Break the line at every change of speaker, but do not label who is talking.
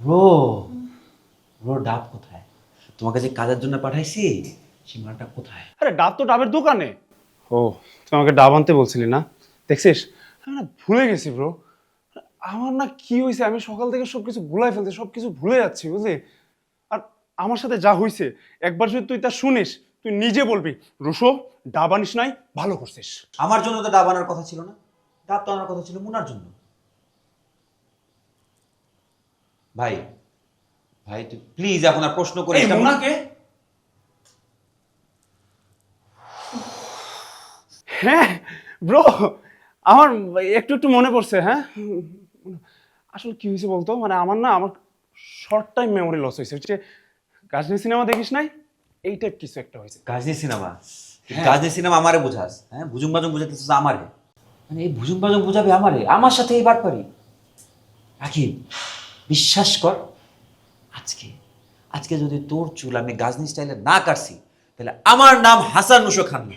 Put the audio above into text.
Bro, bro ডাব কোথায়? তোমাকে যে কাজের জন্য পাঠাইছি সেই মালটা কোথায়?
আরে ডাব তো ডাবের দোকানে। ও, তুই আমাকে ডাব আনতে বলছিলি না? দেখছিস, আমি না ভুলে গেছি ব্রো। আমার না কি হয়েছে, আমি সকাল থেকে সবকিছু ভুলাই ফেলছি, সবকিছু ভুলে যাচ্ছি বুঝলি। আর আমার সাথে যা হয়েছে, একবার যদি তুই তা শুনিস, তুই নিজে বলবি রুশো ডাব আনিস নাই, ভালো করছিস।
আমার জন্য তো ডাব আনার কথা ছিল না, ডাব তো আনার কথা ছিল মুনার জন্য। ভাই, ভাই তুই প্লিজ এখন আর প্রশ্ন করিস
এই
না।
মুনাকে, হ্যাঁ ব্রো, আমার একটু একটু মনে পড়ছে। হ্যাঁ, আসলে কি হয়েছে বলতো, মানে আমার শর্ট টাইম মেমোরি লস হয়েছে হচ্ছে। গাজনি সিনেমা দেখিস নাই? এই টাইপ কিছু একটা হয়েছে।
গাজনি সিনেমা?
হ্যাঁ।
গাজনি সিনেমা আমারে বুঝাস? হ্যাঁ, ভুজুং বাজুং বুঝাতেছিস আমারে? মানে এই ভুজুং বাজুং বুঝাবে আমারে? আমার সাথে এই বাটপারি? রাকিব, বিশ্বাস কর, আজকে আজকে যদি তোর চুল আমি গাজনি স্টাইলে না কাটছি, তাহলে আমার নাম হাসান নুসো খান না।